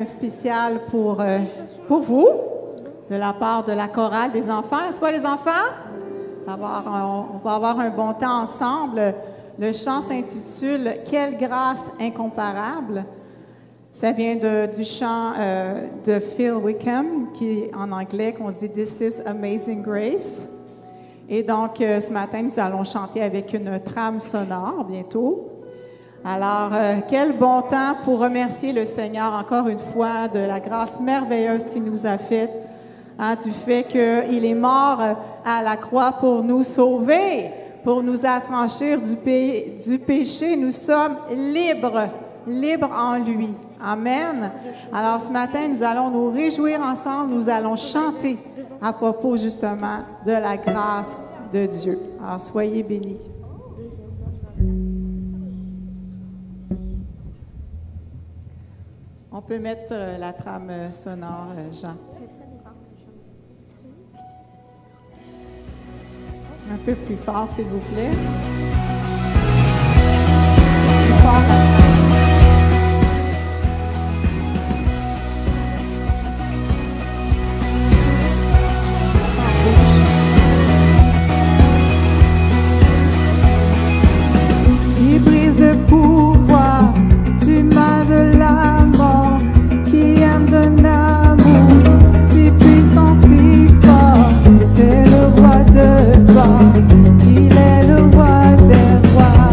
Spécial pour vous, de la part de la chorale des enfants. N'est-ce pas, les enfants? On va avoir un bon temps ensemble. Le chant s'intitule « Quelle grâce incomparable ». Ça vient du chant de Phil Wickham, qui en anglais, qu'on dit « This is Amazing Grace ». Et donc, ce matin, nous allons chanter avec une trame sonore bientôt. Alors, quel bon temps pour remercier le Seigneur encore une fois de la grâce merveilleuse qu'il nous a faite, du fait qu'il est mort à la croix pour nous sauver, pour nous affranchir du péché. Nous sommes libres en lui. Amen. Alors, ce matin, nous allons nous réjouir ensemble, nous allons chanter à propos justement de la grâce de Dieu. Alors, soyez bénis. On peut mettre la trame sonore, Jean. Un peu plus fort, s'il vous plaît. Plus fort. Qui brise le pouvoir du mal de la mort, qui aime d'un amour si puissant, si fort. C'est le roi de gloire, il est le roi des rois.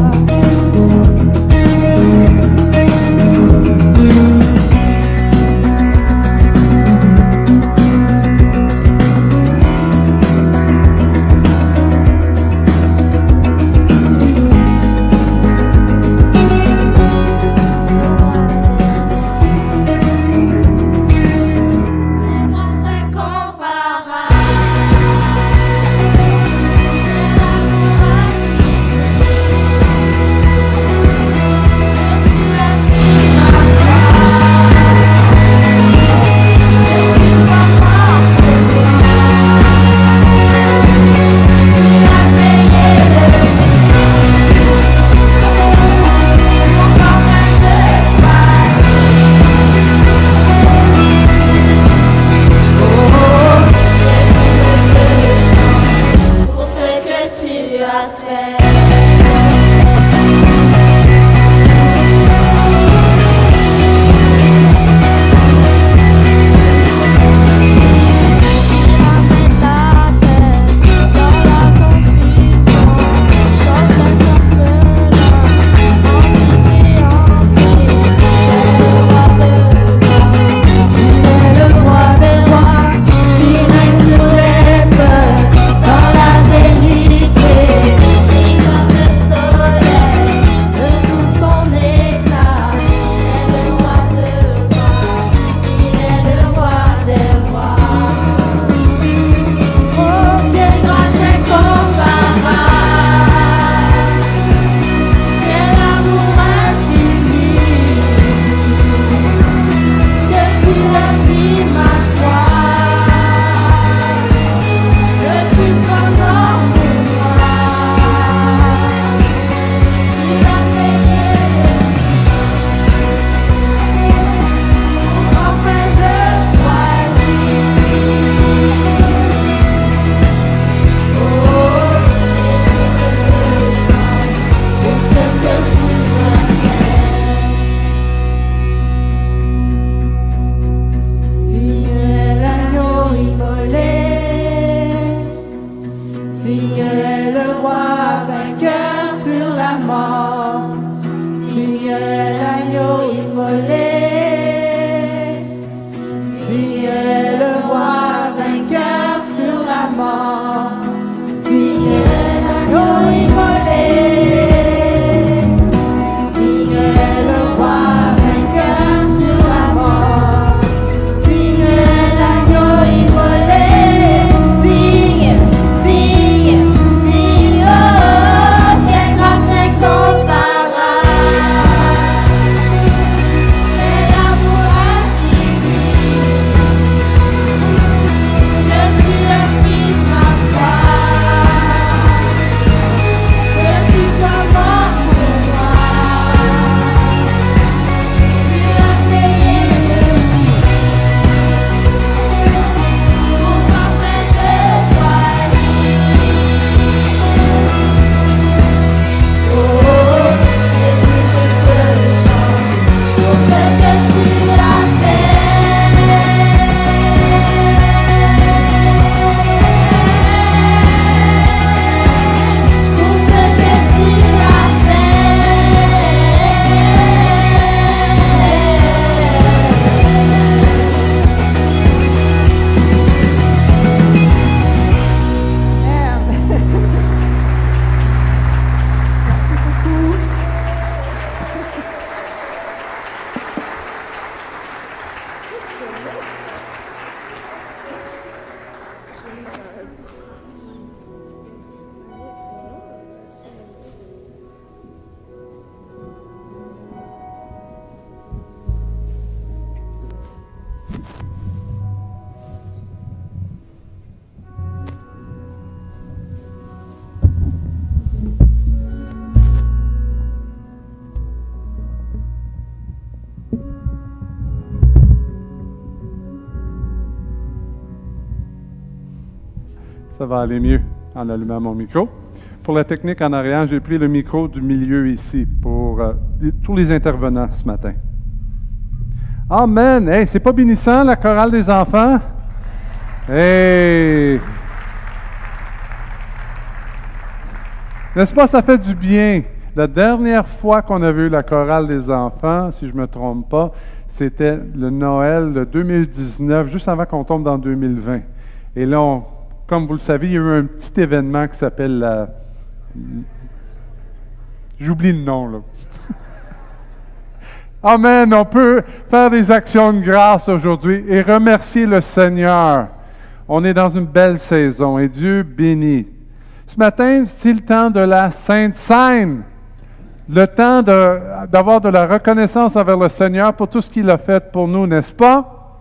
Ça va aller mieux en allumant mon micro. Pour la technique en arrière, j'ai pris le micro du milieu ici pour tous les intervenants ce matin. Amen! Hey, c'est pas bénissant, la chorale des enfants? Hey! N'est-ce pas, ça fait du bien. La dernière fois qu'on a vu la chorale des enfants, si je ne me trompe pas, c'était le Noël de 2019, juste avant qu'on tombe dans 2020. Et là, comme vous le savez, il y a eu un petit événement qui s'appelle la... J'oublie le nom, là. Amen, on peut faire des actions de grâce aujourd'hui et remercier le Seigneur. On est dans une belle saison et Dieu bénit. Ce matin, c'est le temps de la Sainte Seine. Le temps d'avoir de la reconnaissance envers le Seigneur pour tout ce qu'il a fait pour nous, n'est-ce pas?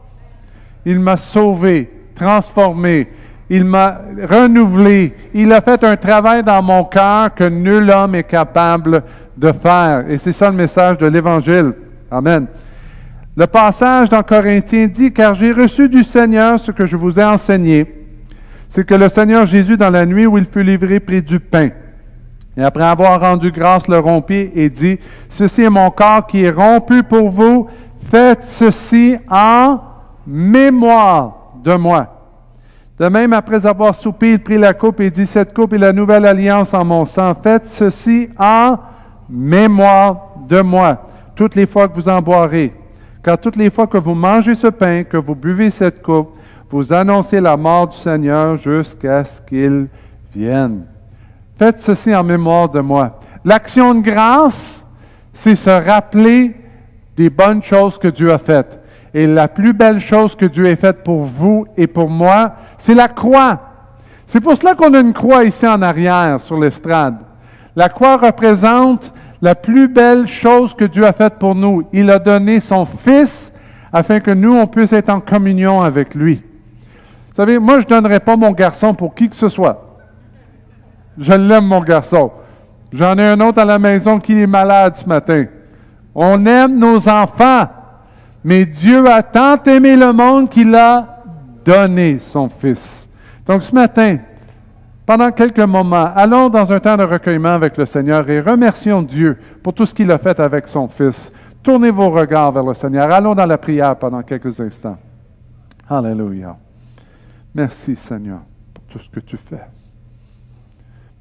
Il m'a sauvé, transformé, il m'a renouvelé, il a fait un travail dans mon cœur que nul homme est capable de faire. Et c'est ça le message de l'Évangile. Amen. Le passage dans Corinthiens dit, « Car j'ai reçu du Seigneur ce que je vous ai enseigné, c'est que le Seigneur Jésus, dans la nuit où il fut livré, prit du pain. Et après avoir rendu grâce, le rompit et dit, « Ceci est mon corps qui est rompu pour vous. Faites ceci en mémoire de moi. » De même, après avoir soupé, il prit la coupe et dit, « Cette coupe est la nouvelle alliance en mon sang. Faites ceci en mémoire de moi, toutes les fois que vous en boirez. Car toutes les fois que vous mangez ce pain, que vous buvez cette coupe, vous annoncez la mort du Seigneur jusqu'à ce qu'il vienne. Faites ceci en mémoire de moi. » L'action de grâce, c'est se rappeler des bonnes choses que Dieu a faites. Et la plus belle chose que Dieu ait faite pour vous et pour moi, c'est la croix. C'est pour cela qu'on a une croix ici en arrière, sur l'estrade. La croix représente la plus belle chose que Dieu a faite pour nous. Il a donné son Fils afin que nous, on puisse être en communion avec lui. Vous savez, moi, je ne donnerais pas mon garçon pour qui que ce soit. Je l'aime, mon garçon. J'en ai un autre à la maison qui est malade ce matin. On aime nos enfants, mais Dieu a tant aimé le monde qu'il a donné son Fils. Donc, ce matin, pendant quelques moments, allons dans un temps de recueillement avec le Seigneur et remercions Dieu pour tout ce qu'il a fait avec son Fils. Tournez vos regards vers le Seigneur. Allons dans la prière pendant quelques instants. Alléluia. Merci, Seigneur, pour tout ce que tu fais.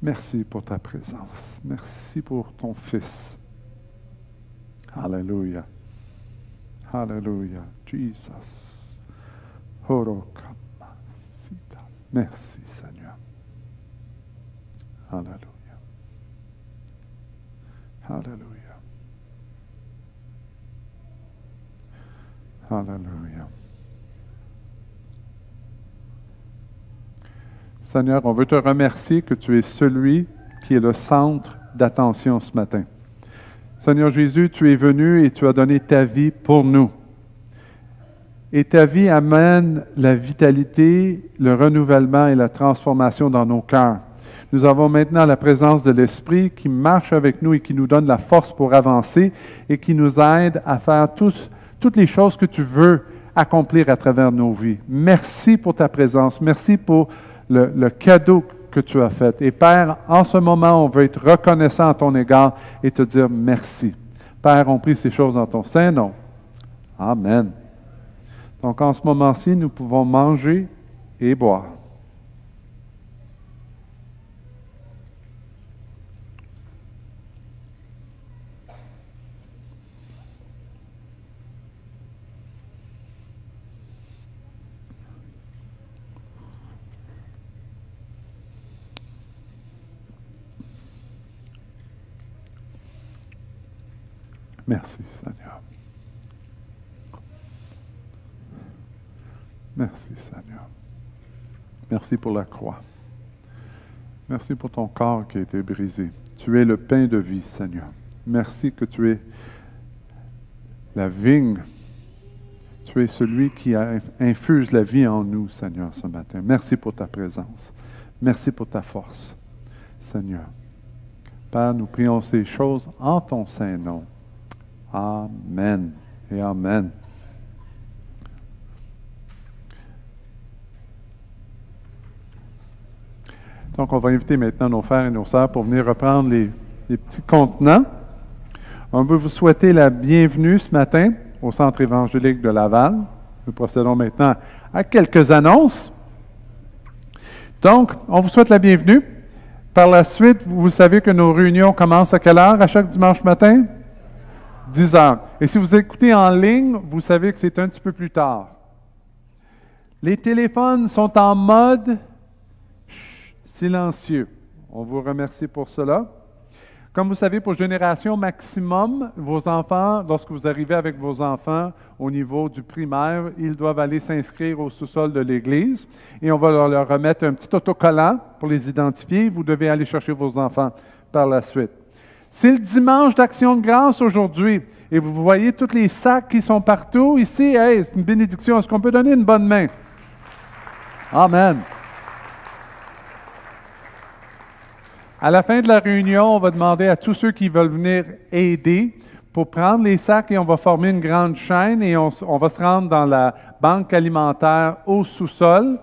Merci pour ta présence. Merci pour ton Fils. Alléluia. Alléluia. Jesus. Merci, Seigneur. Alléluia. Alléluia. Alléluia. Seigneur, on veut te remercier que tu es celui qui est le centre d'attention ce matin. Seigneur Jésus, tu es venu et tu as donné ta vie pour nous. Et ta vie amène la vitalité, le renouvellement et la transformation dans nos cœurs. Nous avons maintenant la présence de l'Esprit qui marche avec nous et qui nous donne la force pour avancer et qui nous aide à faire toutes les choses que tu veux accomplir à travers nos vies. Merci pour ta présence. Merci pour le cadeau que tu as fait. Et Père, en ce moment, on veut être reconnaissant à ton égard et te dire merci. Père, on prie ces choses dans ton saint nom. Amen. Donc, en ce moment-ci, nous pouvons manger et boire. Merci, Seigneur. Merci, Seigneur. Merci pour la croix. Merci pour ton corps qui a été brisé. Tu es le pain de vie, Seigneur. Merci que tu es la vigne. Tu es celui qui infuse la vie en nous, Seigneur, ce matin. Merci pour ta présence. Merci pour ta force, Seigneur. Père, nous prions ces choses en ton saint nom. Amen et Amen. Donc, on va inviter maintenant nos frères et nos sœurs pour venir reprendre les petits contenants. On veut vous souhaiter la bienvenue ce matin au Centre évangélique de Laval. Nous procédons maintenant à quelques annonces. Donc, on vous souhaite la bienvenue. Par la suite, vous savez que nos réunions commencent à quelle heure à chaque dimanche matin? 10 heures. Et si vous écoutez en ligne, vous savez que c'est un petit peu plus tard. Les téléphones sont en mode silencieux. On vous remercie pour cela. Comme vous savez, pour Génération Maximum, vos enfants, lorsque vous arrivez avec vos enfants au niveau du primaire, ils doivent aller s'inscrire au sous-sol de l'Église et on va leur remettre un petit autocollant pour les identifier. Vous devez aller chercher vos enfants par la suite. C'est le dimanche d'Action de grâce aujourd'hui et vous voyez tous les sacs qui sont partout. Ici, hey, c'est une bénédiction. Est-ce qu'on peut donner une bonne main? Amen. À la fin de la réunion, on va demander à tous ceux qui veulent venir aider pour prendre les sacs et on va former une grande chaîne et on va se rendre dans la banque alimentaire au sous-sol.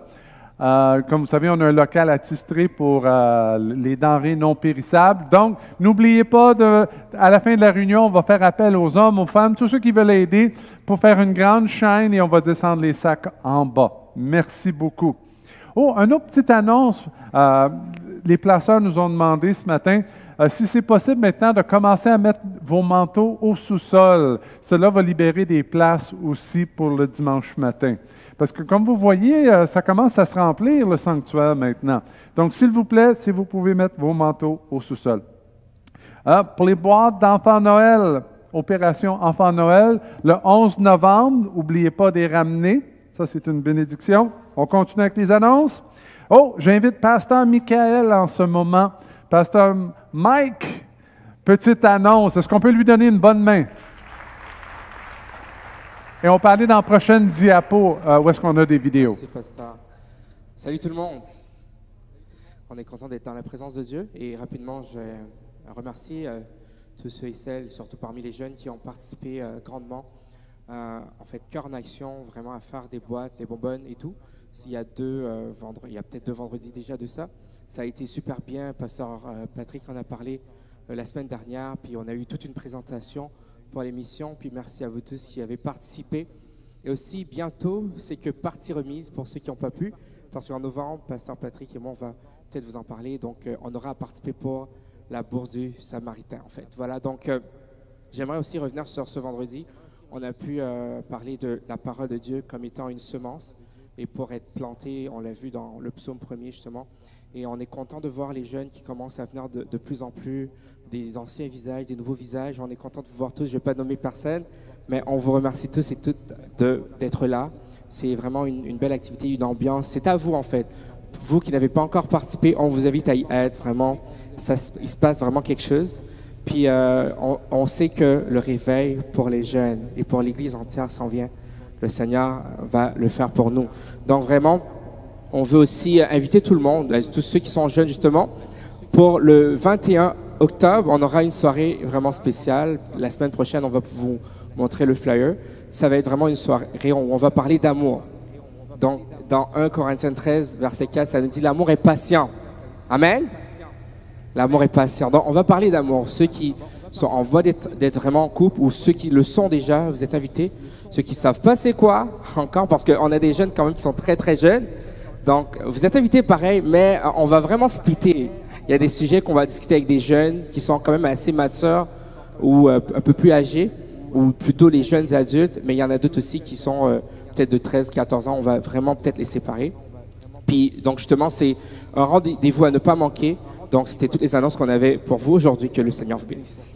Comme vous savez, on a un local attitré pour les denrées non périssables. Donc, n'oubliez pas, à la fin de la réunion, on va faire appel aux hommes, aux femmes, tous ceux qui veulent aider pour faire une grande chaîne et on va descendre les sacs en bas. Merci beaucoup. Oh, une autre petite annonce. Les placeurs nous ont demandé ce matin si c'est possible maintenant de commencer à mettre vos manteaux au sous-sol. Cela va libérer des places aussi pour le dimanche matin. Parce que comme vous voyez, ça commence à se remplir le sanctuaire maintenant. Donc, s'il vous plaît, si vous pouvez mettre vos manteaux au sous-sol. Pour les boîtes d'Enfant Noël, Opération Enfant Noël, le 11 novembre, n'oubliez pas de les ramener. Ça, c'est une bénédiction. On continue avec les annonces. Oh, j'invite Pasteur Michael en ce moment. Pasteur Mike, petite annonce. Est-ce qu'on peut lui donner une bonne main? Et on parlait dans la prochaine diapo où est-ce qu'on a des vidéos. Merci, Pasteur. Salut tout le monde. On est content d'être dans la présence de Dieu. Et rapidement, je remercie tous ceux et celles, surtout parmi les jeunes, qui ont participé grandement. En fait, cœur en action, vraiment à faire des boîtes, des bonbonnes et tout. Il y a peut-être 2 vendredis déjà de ça. Ça a été super bien. Pasteur Patrick en a parlé la semaine dernière. Puis on a eu toute une présentation pour l'émission. Puis merci à vous tous qui avez participé. Et aussi, bientôt, c'est que partie remise pour ceux qui n'ont pas pu. Parce qu'en novembre, Pasteur Patrick et moi, on va peut-être vous en parler. Donc, on aura à participer pour la bourse du Samaritain, en fait. Voilà, donc, j'aimerais aussi revenir sur ce vendredi. On a pu parler de la parole de Dieu comme étant une semence. Et pour être planté, on l'a vu dans le psaume 1er justement. Et on est content de voir les jeunes qui commencent à venir de plus en plus, des anciens visages, des nouveaux visages. On est content de vous voir tous. Je ne vais pas nommer personne, mais on vous remercie tous et toutes d'être là. C'est vraiment une belle activité, une ambiance. C'est à vous en fait. Vous qui n'avez pas encore participé, on vous invite à y être vraiment. Il se passe vraiment quelque chose. Puis on sait que le réveil pour les jeunes et pour l'Église entière s'en vient. Le Seigneur va le faire pour nous. Donc vraiment, on veut aussi inviter tout le monde, tous ceux qui sont jeunes justement. Pour le 21 octobre, on aura une soirée vraiment spéciale. La semaine prochaine, on va vous montrer le flyer. Ça va être vraiment une soirée où on va parler d'amour. Donc, dans 1 Corinthiens 13, verset 4, ça nous dit « L'amour est patient ». Amen? L'amour est patient. Donc, on va parler d'amour. Ceux qui sont en voie d'être vraiment en couple ou ceux qui le sont déjà, vous êtes invités. Ceux qui ne savent pas c'est quoi, encore, parce qu'on a des jeunes quand même qui sont très, très jeunes. Donc, vous êtes invités pareil, mais on va vraiment splitter. Il y a des sujets qu'on va discuter avec des jeunes qui sont quand même assez matures ou un peu plus âgés, ou plutôt les jeunes adultes, mais il y en a d'autres aussi qui sont peut-être de 13, 14 ans. On va vraiment peut-être les séparer. Puis, donc justement, c'est un rendez-vous à ne pas manquer. Donc, c'était toutes les annonces qu'on avait pour vous aujourd'hui. Que le Seigneur vous bénisse.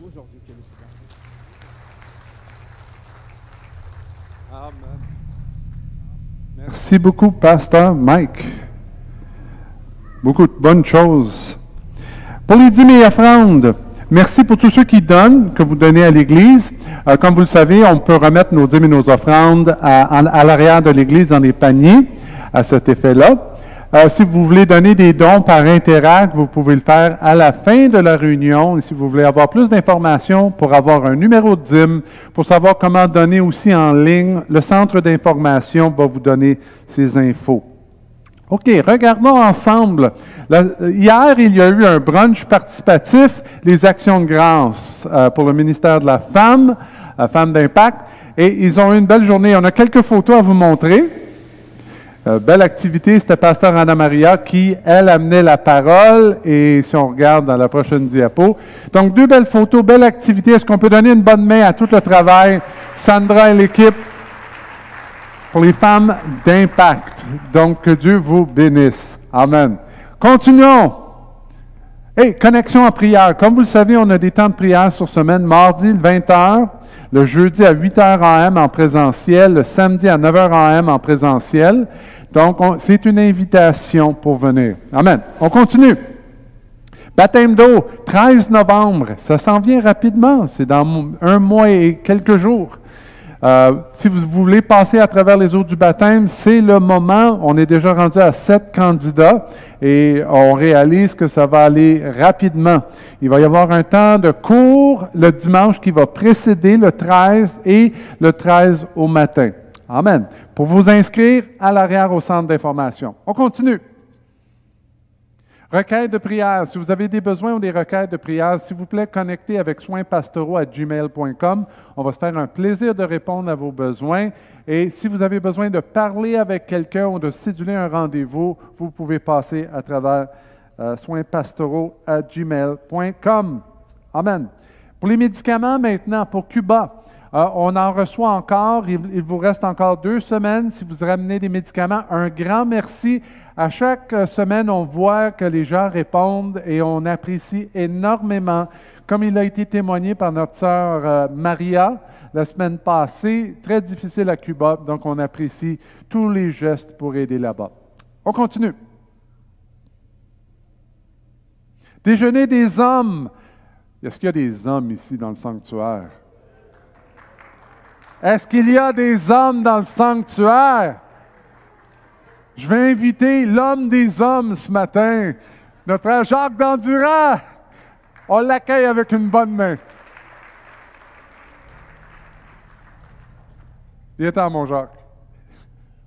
Merci beaucoup, Pasteur Mike. Beaucoup de bonnes choses. Pour les dîmes et offrandes, merci pour tous ceux qui donnent, que vous donnez à l'Église. Comme vous le savez, on peut remettre nos dîmes et nos offrandes à l'arrière de l'Église dans les paniers à cet effet-là. Si vous voulez donner des dons par Interact, vous pouvez le faire à la fin de la réunion. Et si vous voulez avoir plus d'informations pour avoir un numéro de dîme, pour savoir comment donner aussi en ligne, le centre d'information va vous donner ces infos. OK, regardons ensemble. Hier, il y a eu un brunch participatif, les actions de grâce pour le ministère de la Femme, Femmes d'Impact, et ils ont eu une belle journée. On a quelques photos à vous montrer. Belle activité, c'était Pasteur Anna Maria qui, elle, amenait la parole, et si on regarde dans la prochaine diapo. Donc, 2 belles photos, belle activité. Est-ce qu'on peut donner une bonne main à tout le travail, Sandra et l'équipe, pour les femmes d'impact. Donc, que Dieu vous bénisse. Amen. Continuons. Et connexion en prière. Comme vous le savez, on a des temps de prière sur semaine. Mardi, 20h. Le jeudi à 8h AM en présentiel. Le samedi à 9h AM en présentiel. Donc, c'est une invitation pour venir. Amen. On continue. Baptême d'eau, 13 novembre. Ça s'en vient rapidement. C'est dans 1 mois et quelques jours. Si vous voulez passer à travers les eaux du baptême, c'est le moment. On est déjà rendu à 7 candidats et on réalise que ça va aller rapidement. Il va y avoir un temps de cours le dimanche qui va précéder le 13 et le 13 au matin. Amen. Pour vous inscrire, à l'arrière au centre d'information. On continue. Requête de prière. Si vous avez des besoins ou des requêtes de prière, s'il vous plaît, connectez avec soinspastoraux@gmail.com. On va se faire un plaisir de répondre à vos besoins. Et si vous avez besoin de parler avec quelqu'un ou de céduler un rendez-vous, vous pouvez passer à travers soinspastoraux@gmail.com. Amen. Pour les médicaments maintenant, pour Cuba, on en reçoit encore. Il vous reste encore 2 semaines si vous ramenez des médicaments. Un grand merci. À chaque semaine, on voit que les gens répondent et on apprécie énormément. Comme il a été témoigné par notre sœur Maria la semaine passée, très difficile à Cuba, donc on apprécie tous les gestes pour aider là-bas. On continue. Déjeuner des hommes. Est-ce qu'il y a des hommes ici dans le sanctuaire? Est-ce qu'il y a des hommes dans le sanctuaire? Je vais inviter l'homme des hommes ce matin, notre frère Jacques Dandurand. On l'accueille avec une bonne main. Viens t'en, mon Jacques.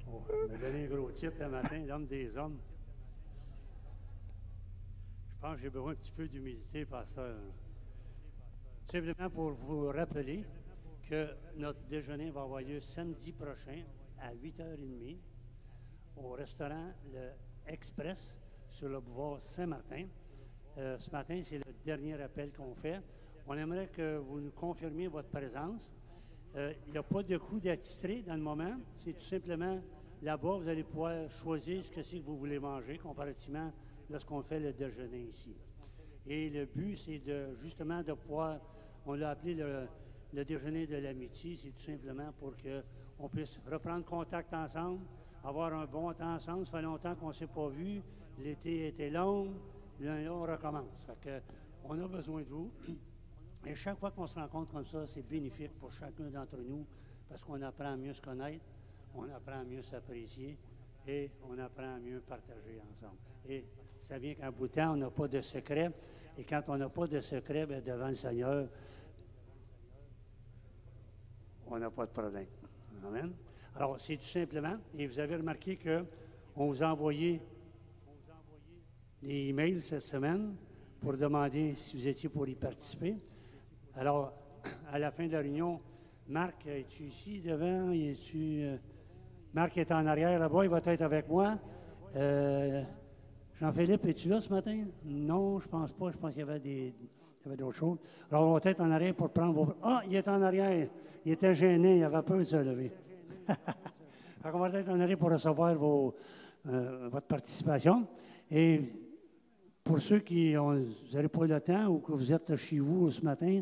On m'a donné un gros titre un matin, l'homme des hommes. Je pense que j'ai besoin un petit peu d'humilité, pasteur. Simplement pour vous rappeler que notre déjeuner va avoir lieu samedi prochain à 8h30 au restaurant Le Express sur le boulevard Saint-Martin. Ce matin, c'est le dernier appel qu'on fait. On aimerait que vous nous confirmiez votre présence. Il n'y a pas de coût d'attitré dans le moment. C'est tout simplement là-bas, vous allez pouvoir choisir ce que c'est que vous voulez manger comparativement lorsqu'on fait le déjeuner ici. Et le but, c'est justement de pouvoir, on l'a appelé le déjeuner de l'amitié, c'est tout simplement pour qu'on puisse reprendre contact ensemble, avoir un bon temps ensemble. Ça fait longtemps qu'on ne s'est pas vu. L'été était long. Là, on recommence. Fait que, on a besoin de vous. Et chaque fois qu'on se rencontre comme ça, c'est bénéfique pour chacun d'entre nous parce qu'on apprend à mieux se connaître, on apprend à mieux s'apprécier et on apprend à mieux partager ensemble. Et ça vient qu'en bout de temps, on n'a pas de secret. Et quand on n'a pas de secret, bien, devant le Seigneur, on n'a pas de problème. Amen. Alors, c'est tout simplement, et vous avez remarqué qu'on vous a envoyé des emails cette semaine pour demander si vous étiez pour y participer. Alors, à la fin de la réunion, Marc, es-tu ici devant? Marc est en arrière là-bas, il va être avec moi. Jean-Philippe, es-tu là ce matin? Non, je pense pas. Je pense qu'il y avait d'autres choses. Alors, on va être en arrière pour prendre vos... Ah, il est en arrière. Il était gêné, il avait peur de se lever. On va être en arrière pour recevoir votre participation. Et pour ceux qui n'aurez pas le temps ou que vous êtes chez vous ce matin,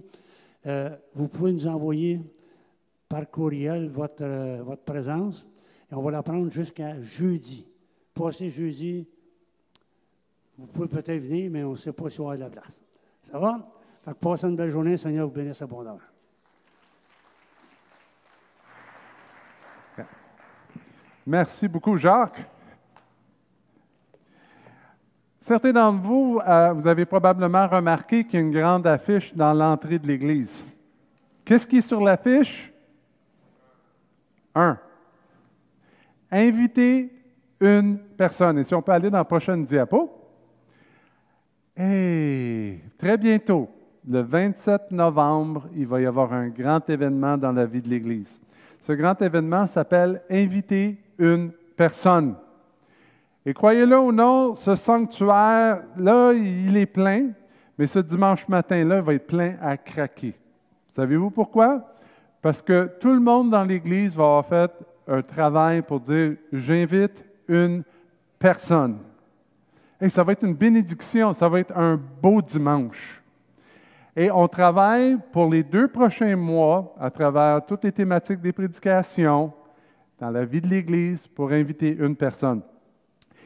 vous pouvez nous envoyer par courriel votre présence et on va la prendre jusqu'à jeudi. Passé jeudi, vous pouvez peut-être venir, mais on ne sait pas si on a de la place. Ça va? Fait que passez une belle journée, Seigneur vous bénisse abondamment. Merci beaucoup, Jacques. Certains d'entre vous, vous avez probablement remarqué qu'il y a une grande affiche dans l'entrée de l'Église. Qu'est-ce qui est sur l'affiche? 1. Inviter une personne. Et si on peut aller dans la prochaine diapo. Et très bientôt, le 27 novembre, il va y avoir un grand événement dans la vie de l'Église. Ce grand événement s'appelle « Inviter une personne ». Et croyez-le ou non, ce sanctuaire-là, il est plein, mais ce dimanche matin-là, il va être plein à craquer. Savez-vous pourquoi? Parce que tout le monde dans l'Église va avoir fait un travail pour dire « J'invite une personne ». Et ça va être une bénédiction, ça va être un beau dimanche. Et on travaille pour les 2 prochains mois, à travers toutes les thématiques des prédications, dans la vie de l'Église, pour inviter une personne.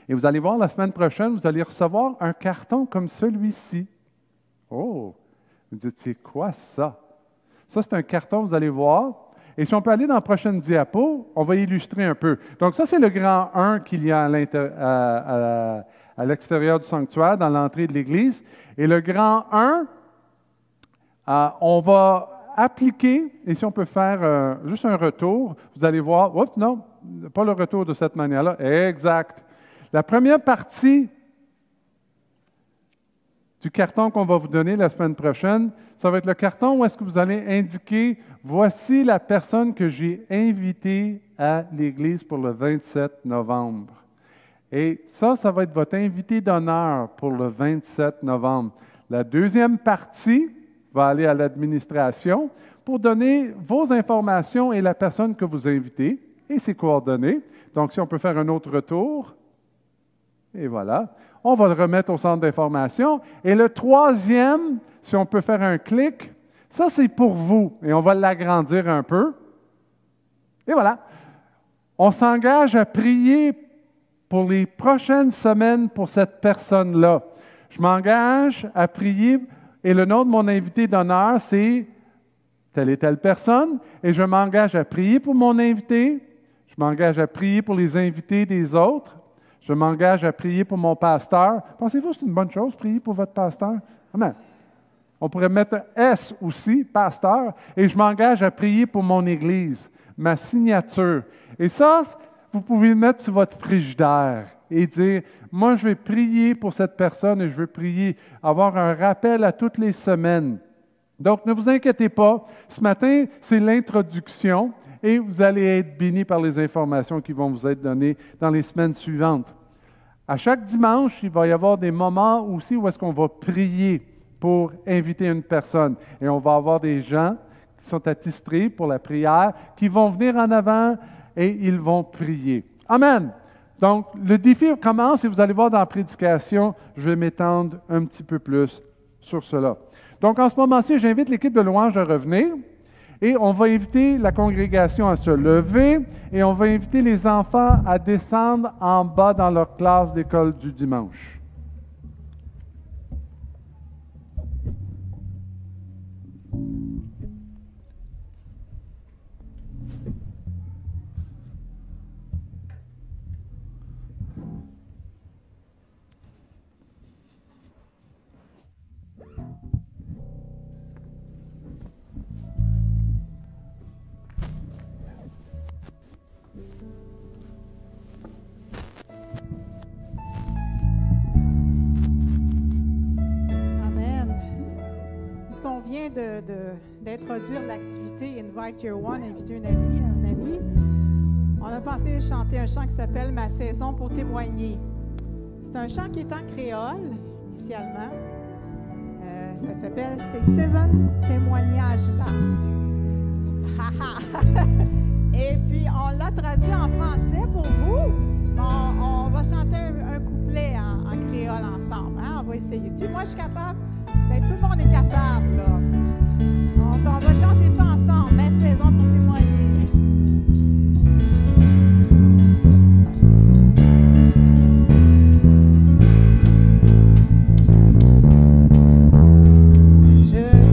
Et vous allez voir, la semaine prochaine, vous allez recevoir un carton comme celui-ci. Oh! Vous dites, c'est quoi ça? Ça, c'est un carton, vous allez voir. Et si on peut aller dans la prochaine diapo, on va illustrer un peu. Donc, ça, c'est le grand 1 qu'il y a à l'extérieur du sanctuaire, dans l'entrée de l'Église. Et le grand 1, on va appliquer, et si on peut faire juste un retour, vous allez voir, oups, non, pas le retour de cette manière-là, exact. La première partie du carton qu'on va vous donner la semaine prochaine, ça va être le carton où est-ce que vous allez indiquer « Voici la personne que j'ai invitée à l'Église pour le 27 novembre. » Et ça va être votre invité d'honneur pour le 27 novembre. La deuxième partie va aller à l'administration pour donner vos informations et la personne que vous invitez et ses coordonnées. Donc, si on peut faire un autre retour. Et voilà. On va le remettre au centre d'information. Et le troisième, si on peut faire un clic, ça, c'est pour vous. Et on va l'agrandir un peu. Et voilà. On s'engage à prier pour les prochaines semaines pour cette personne-là. Je m'engage à prier, et le nom de mon invité d'honneur, c'est telle et telle personne, et je m'engage à prier pour mon invité, je m'engage à prier pour les invités des autres, je m'engage à prier pour mon pasteur. Pensez-vous que c'est une bonne chose, prier pour votre pasteur? Amen. On pourrait mettre S aussi, pasteur, et je m'engage à prier pour mon Église, ma signature. Et ça, vous pouvez le mettre sur votre frigidaire et dire, moi, je vais prier pour cette personne et je veux prier, avoir un rappel à toutes les semaines. Donc, ne vous inquiétez pas. Ce matin, c'est l'introduction et vous allez être bénis par les informations qui vont vous être données dans les semaines suivantes. À chaque dimanche, il va y avoir des moments aussi où est-ce qu'on va prier pour inviter une personne. Et on va avoir des gens qui sont attitrés pour la prière, qui vont venir en avant et ils vont prier. Amen! Donc, le défi commence et vous allez voir dans la prédication, je vais m'étendre un petit peu plus sur cela. Donc, en ce moment-ci, j'invite l'équipe de louange à revenir et on va inviter la congrégation à se lever et on va inviter les enfants à descendre en bas dans leur classe d'école du dimanche. d'introduire l'activité Invite Your One, inviter un ami. On a pensé chanter un chant qui s'appelle « Ma saison pour témoigner ». C'est un chant qui est en créole, initialement. Ça s'appelle « C'est saison témoignage-là ». Et puis, on l'a traduit en français pour vous. On va chanter un couplet en créole ensemble. Hein? On va essayer. Si moi, je suis capable, bien, tout le monde est capable. Là. Donc, on va chanter ça ensemble. Ma saison pour témoigner. Yeah.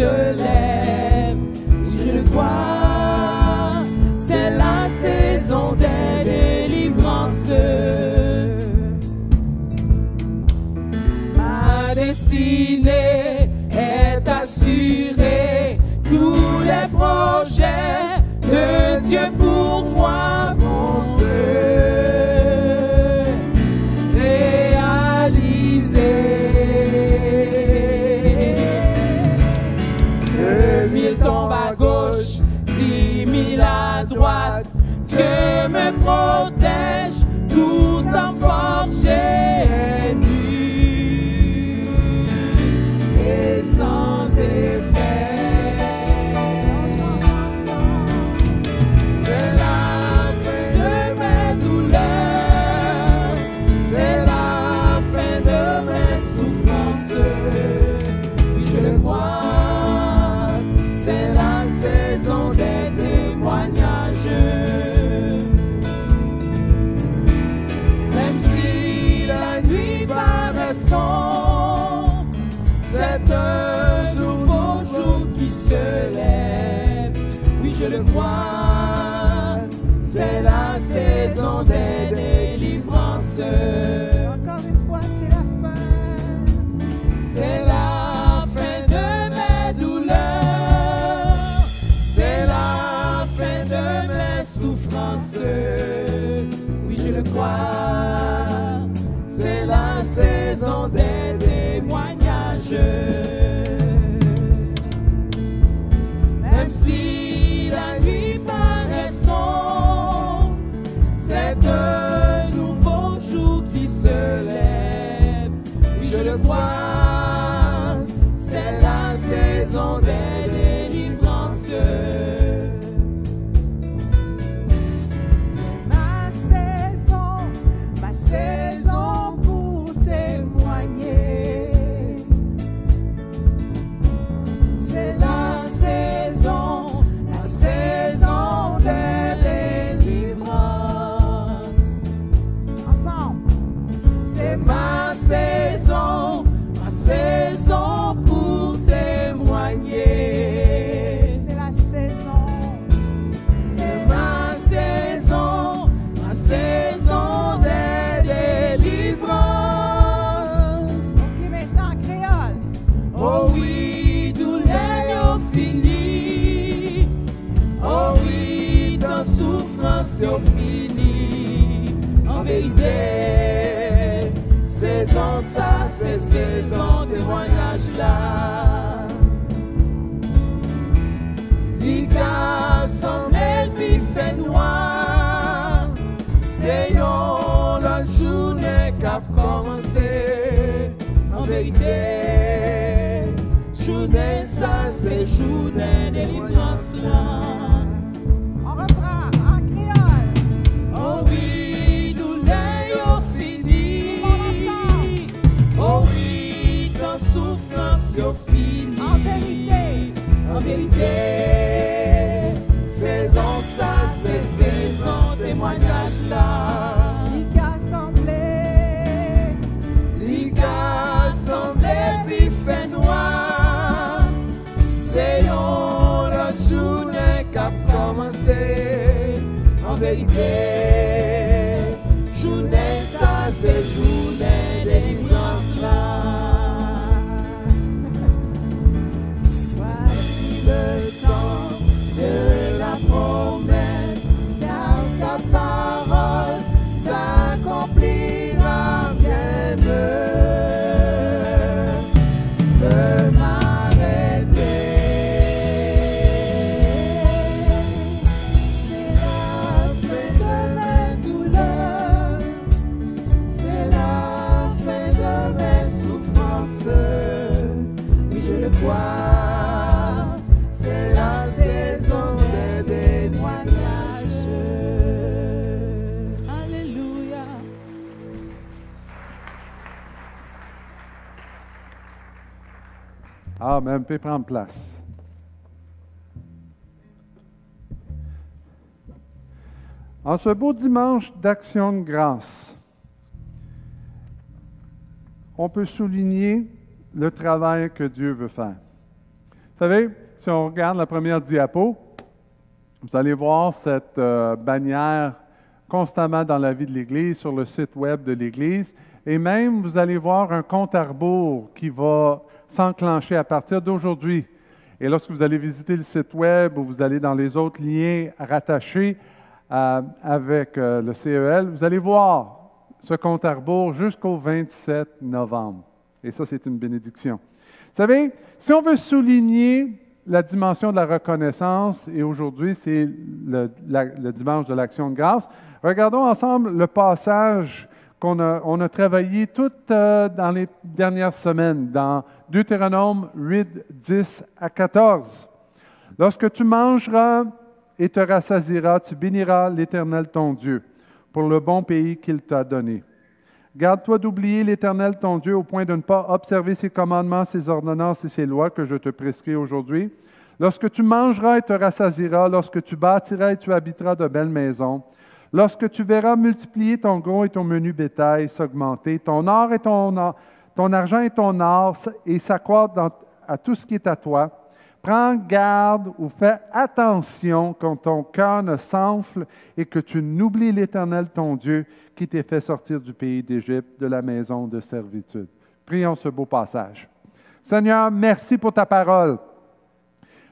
se lève. Je le crois, c'est la saison des délivrances. Ma destinée est assurée, tous les projets de Dieu pour moi vont se réaliser. 2000 tombent à gauche, 10 000 à droite, Dieu me protège tout en forger nu et sans effet. C'est la fin de mes douleurs, c'est la fin de mes souffrances. Oui, je le crois, c'est la saison des témoignages. Même si la nuit paraît sombre, c'est un nouveau jour qui se lève. Oui, je le crois, c'est la saison des délivrances. Encore une fois, c'est la fin. C'est la fin de mes douleurs, c'est la fin de mes souffrances. Oui, je le crois, c'est la saison des témoignages. Même si la nuit paraît sombre, c'est un nouveau jour qui se lève. Oui, je le crois, c'est la saison des délivrances. Ma saison pour témoigner. C'est la saison des délivrances. Ensemble. C'est ma saison pour témoigner. C'est la saison. C'est ma saison des délivrances. Ok, maintenant, créole. Oh oui, douleur yo fini. Oh oui, dans souffrance yo fini. En vérité, saison ça, c'est saison témoignage là. L'Ica semble puis fait noir. C'est yon l'autre journée qu'a commencé. En vérité, journée ça, c'est journée délivrance là. On reprend en créole. Oh oui, douleur yo fini. Oh oui, dans souffrance yo fini. En vérité. En vérité, saison ça, c'est saison témoignage là. L'Ica semblait. L'Ica semblait puis fait noir. C'est yon l'autre journée qu'a commencé. En vérité, journée ça, c'est journée délivrance là. Voici le temps de la promesse, car sa parole s'accomplira bien de m'arrêter. C'est la fin de mes douleurs, c'est la fin de mes souffrances. Oui, je le crois, c'est la saison des témoignages. Alléluia. Amen. Vous pouvez prendre place. En ce beau dimanche d'action de grâce, on peut souligner le travail que Dieu veut faire. savez, si on regarde la première diapo, vous allez voir cette bannière constamment dans la vie de l'Église, sur le site web de l'Église. Et même, vous allez voir un compte à rebours qui va s'enclencher à partir d'aujourd'hui. Et lorsque vous allez visiter le site web ou vous allez dans les autres liens rattachés avec le CEL, vous allez voir ce compte à rebours jusqu'au 27 novembre. Et ça, c'est une bénédiction. Vous savez, si on veut souligner la dimension de la reconnaissance, et aujourd'hui, c'est le dimanche de l'Action de grâce, regardons ensemble le passage qu'on a travaillé tout dans les dernières semaines, dans Deutéronome 8, 10 à 14. « Lorsque tu mangeras et te rassasieras, tu béniras l'Éternel ton Dieu pour le bon pays qu'il t'a donné. Garde-toi d'oublier l'Éternel ton Dieu au point de ne pas observer ses commandements, ses ordonnances et ses lois que je te prescris aujourd'hui. Lorsque tu mangeras et te rassasieras, lorsque tu bâtiras et tu habiteras de belles maisons, lorsque tu verras multiplier ton gros et ton menu bétail s'augmenter, ton or et ton argent et ton or et s'accroître à tout ce qui est à toi, prends garde ou fais attention quand ton cœur ne s'enfle et que tu n'oublies l'Éternel ton Dieu qui t'est fait sortir du pays d'Égypte, de la maison de servitude. » Prions ce beau passage. Seigneur, merci pour ta parole.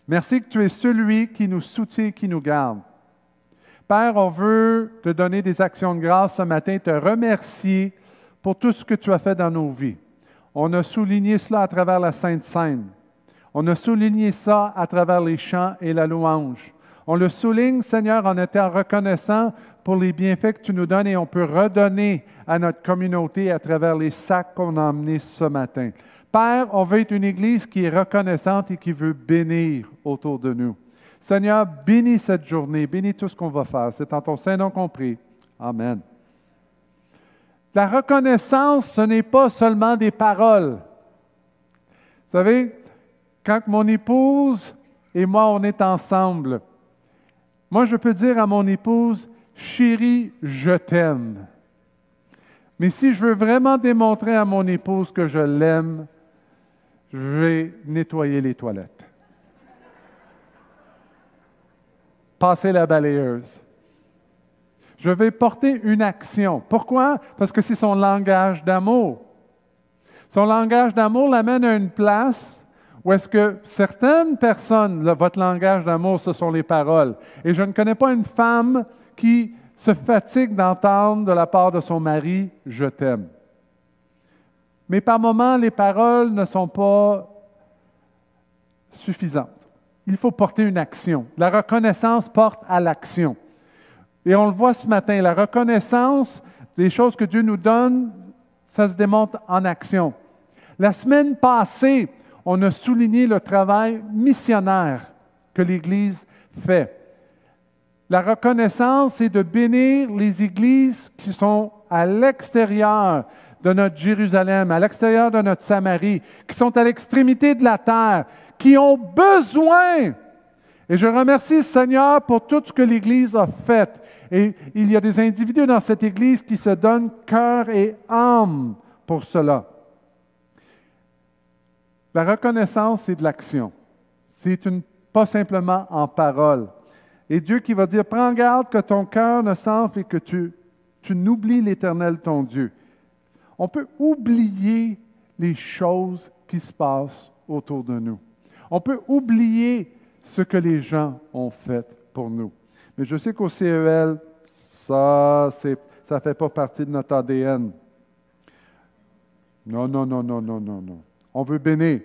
Merci que tu es celui qui nous soutient, qui nous garde. Père, on veut te donner des actions de grâce ce matin, te remercier pour tout ce que tu as fait dans nos vies. On a souligné cela à travers la Sainte Seine. On a souligné ça à travers les chants et la louange. On le souligne, Seigneur, en étant reconnaissant pour les bienfaits que tu nous donnes et on peut redonner à notre communauté à travers les sacs qu'on a emmenés ce matin. Père, on veut être une Église qui est reconnaissante et qui veut bénir autour de nous. Seigneur, bénis cette journée, bénis tout ce qu'on va faire. C'est en ton Saint-Nom qu'on prie. Amen. La reconnaissance, ce n'est pas seulement des paroles. Vous savez, quand mon épouse et moi, on est ensemble, moi, je peux dire à mon épouse, « Chérie, je t'aime. » Mais si je veux vraiment démontrer à mon épouse que je l'aime, je vais nettoyer les toilettes. Passer la balayeuse. Je vais porter une action. Pourquoi? Parce que c'est son langage d'amour. Son langage d'amour l'amène à une place où est-ce que certaines personnes, votre langage d'amour, ce sont les paroles. Et je ne connais pas une femme qui se fatigue d'entendre de la part de son mari « je t'aime ». Mais par moments, les paroles ne sont pas suffisantes. Il faut porter une action. La reconnaissance porte à l'action. Et on le voit ce matin, la reconnaissance des choses que Dieu nous donne, ça se démontre en action. La semaine passée, on a souligné le travail missionnaire que l'Église fait. La reconnaissance, c'est de bénir les églises qui sont à l'extérieur de notre Jérusalem, à l'extérieur de notre Samarie, qui sont à l'extrémité de la terre, qui ont besoin. Et je remercie le Seigneur pour tout ce que l'Église a fait. Et il y a des individus dans cette Église qui se donnent cœur et âme pour cela. La reconnaissance, c'est de l'action. C'est pas simplement en parole. Et Dieu qui va dire, prends garde que ton cœur ne s'enfle et que tu n'oublies l'Éternel ton Dieu. On peut oublier les choses qui se passent autour de nous. On peut oublier ce que les gens ont fait pour nous. Mais je sais qu'au CEL, ça ne fait pas partie de notre ADN. Non. On veut bénir.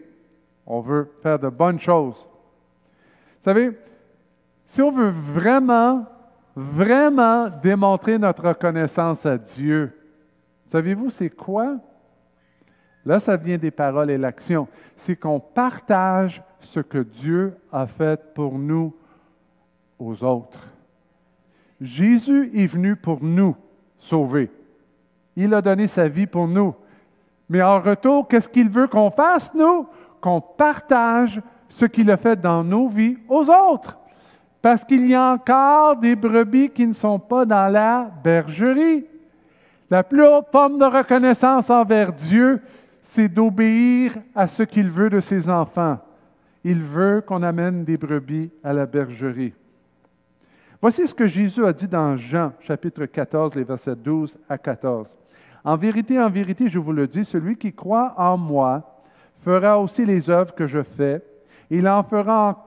On veut faire de bonnes choses. Vous savez, si on veut vraiment démontrer notre reconnaissance à Dieu, savez-vous c'est quoi? Là, ça vient des paroles et l'action. C'est qu'on partage ce que Dieu a fait pour nous aux autres. Jésus est venu pour nous sauver. Il a donné sa vie pour nous. Mais en retour, qu'est-ce qu'il veut qu'on fasse, nous? Qu'on partage ce qu'il a fait dans nos vies aux autres. Parce qu'il y a encore des brebis qui ne sont pas dans la bergerie. La plus haute forme de reconnaissance envers Dieu, c'est d'obéir à ce qu'il veut de ses enfants. Il veut qu'on amène des brebis à la bergerie. Voici ce que Jésus a dit dans Jean, chapitre 14, les versets 12 à 14. En vérité, je vous le dis, celui qui croit en moi fera aussi les œuvres que je fais. Il en fera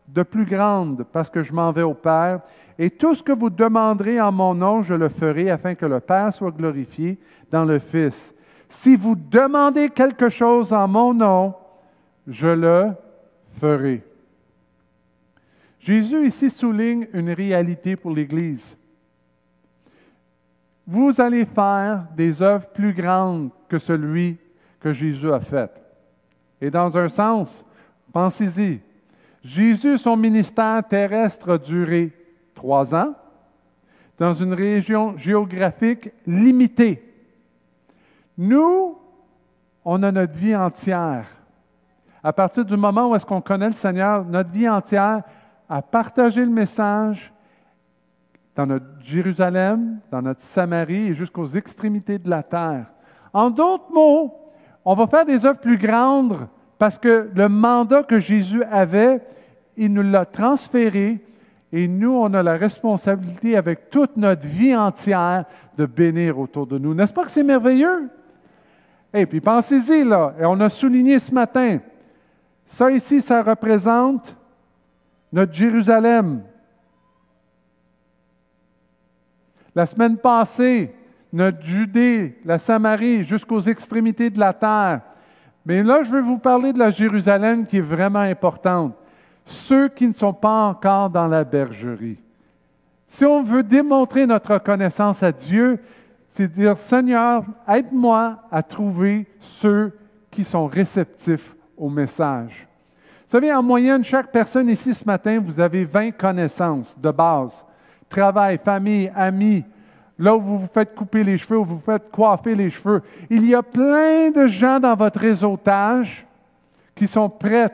de plus grandes parce que je m'en vais au Père. Et tout ce que vous demanderez en mon nom, je le ferai afin que le Père soit glorifié dans le Fils. Si vous demandez quelque chose en mon nom, je le ferai. Jésus ici souligne une réalité pour l'Église. Vous allez faire des œuvres plus grandes que celui que Jésus a fait. Et dans un sens, pensez-y, Jésus, son ministère terrestre a duré 3 ans dans une région géographique limitée. Nous, on a notre vie entière. À partir du moment où est-ce qu'on connaît le Seigneur, notre vie entière à partager le message dans notre Jérusalem, dans notre Samarie et jusqu'aux extrémités de la terre. En d'autres mots, on va faire des œuvres plus grandes parce que le mandat que Jésus avait, il nous l'a transféré et nous, on a la responsabilité avec toute notre vie entière de bénir autour de nous. N'est-ce pas que c'est merveilleux? Et puis pensez-y, là, et on a souligné ce matin, ça ici, ça représente notre Jérusalem. La semaine passée, notre Judée, la Samarie, jusqu'aux extrémités de la terre. Mais là, je veux vous parler de la Jérusalem qui est vraiment importante. Ceux qui ne sont pas encore dans la bergerie. Si on veut démontrer notre reconnaissance à Dieu, c'est dire, Seigneur, aide-moi à trouver ceux qui sont réceptifs au message. Vous savez, en moyenne, chaque personne ici ce matin, vous avez 20 connaissances de base. Travail, famille, amis, là où vous vous faites couper les cheveux, où vous vous faites coiffer les cheveux. Il y a plein de gens dans votre réseautage qui sont prêts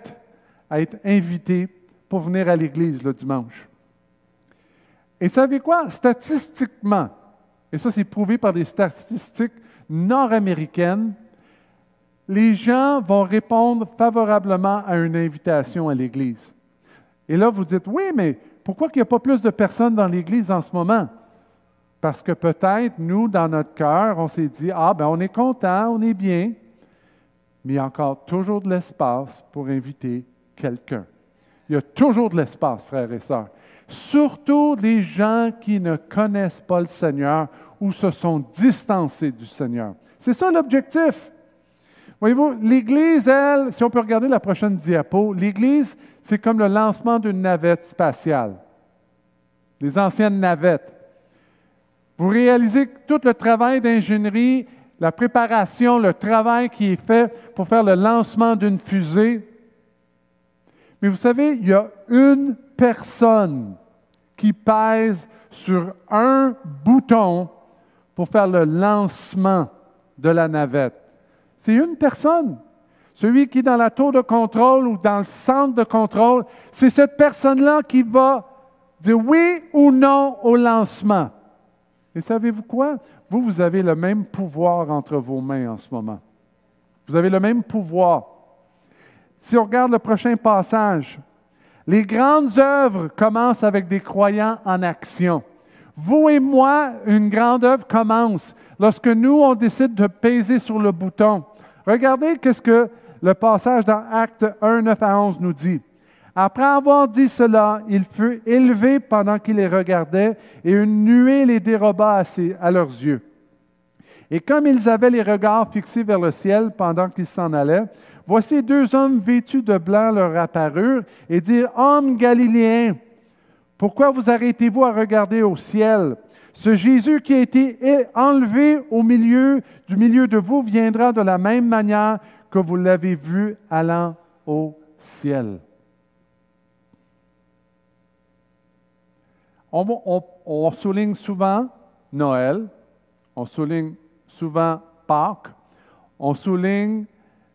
à être invités pour venir à l'église le dimanche. Et savez quoi? Statistiquement, et ça c'est prouvé par des statistiques nord-américaines, les gens vont répondre favorablement à une invitation à l'église. Et là, vous dites, oui, mais pourquoi il n'y a pas plus de personnes dans l'église en ce moment? Parce que peut-être, nous, dans notre cœur, on s'est dit, on est content, on est bien, mais il y a encore toujours de l'espace pour inviter quelqu'un. Il y a toujours de l'espace, frères et sœurs. Surtout les gens qui ne connaissent pas le Seigneur ou se sont distancés du Seigneur. C'est ça l'objectif. Voyez-vous, l'Église, elle, si on peut regarder la prochaine diapo, l'Église, c'est comme le lancement d'une navette spatiale. Les anciennes navettes. Vous réalisez tout le travail d'ingénierie, la préparation, le travail qui est fait pour faire le lancement d'une fusée. Mais vous savez, il y a une personne qui pèse sur un bouton pour faire le lancement de la navette. C'est une personne. Celui qui est dans la tour de contrôle ou dans le centre de contrôle, c'est cette personne-là qui va dire oui ou non au lancement. Et savez-vous quoi? Vous avez le même pouvoir entre vos mains en ce moment. Vous avez le même pouvoir. Si on regarde le prochain passage, les grandes œuvres commencent avec des croyants en action. Vous et moi, une grande œuvre commence lorsque nous, on décide de peser sur le bouton. Regardez qu'est-ce que le passage dans Actes 1, 9 à 11 nous dit. Après avoir dit cela, il fut élevé pendant qu'il les regardait et une nuée les déroba à leurs yeux. Et comme ils avaient les regards fixés vers le ciel pendant qu'ils s'en allaient, voici 2 hommes vêtus de blanc leur apparurent et dirent, « Hommes galiléens, pourquoi vous arrêtez-vous à regarder au ciel? Ce Jésus qui a été enlevé du milieu de vous viendra de la même manière que vous l'avez vu allant au ciel. » On souligne souvent Noël, on souligne souvent Pâques, on souligne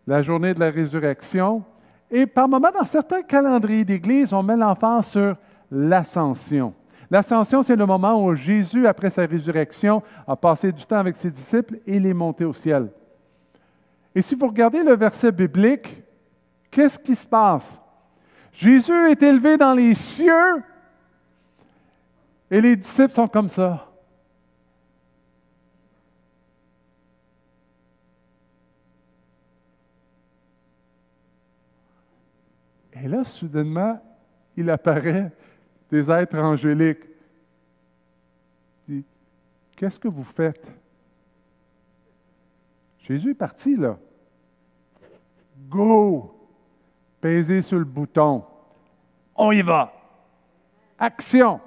la journée de la résurrection, et par moments, dans certains calendriers d'Église, on met l'emphase sur l'ascension. L'ascension, c'est le moment où Jésus, après sa résurrection, a passé du temps avec ses disciples et il est monté au ciel. Et si vous regardez le verset biblique, qu'est-ce qui se passe? Jésus est élevé dans les cieux et les disciples sont comme ça. Et là, soudainement, il apparaît des êtres angéliques. Il dit, qu'est-ce que vous faites? Jésus est parti, là. Go! Pesez sur le bouton. On y va. Action.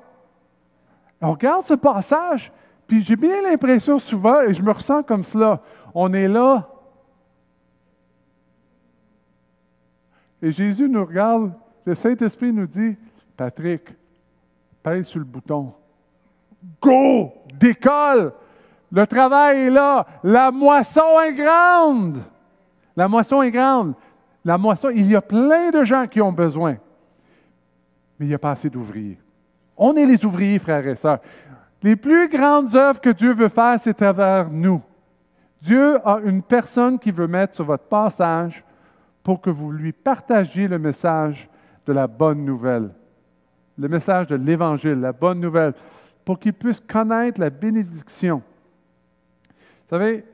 On regarde ce passage, puis j'ai bien l'impression souvent, et je me ressens comme cela, on est là, et Jésus nous regarde, le Saint-Esprit nous dit, Patrick, pèse sur le bouton. Go! Décolle! Le travail est là. La moisson est grande. La moisson est grande. La moisson, il y a plein de gens qui ont besoin. Mais il n'y a pas assez d'ouvriers. On est les ouvriers, frères et sœurs. Les plus grandes œuvres que Dieu veut faire, c'est à travers nous. Dieu a une personne qui veut mettre sur votre passage pour que vous lui partagiez le message de la bonne nouvelle. Le message de l'Évangile, la bonne nouvelle, pour qu'il puisse connaître la bénédiction. Vous savez,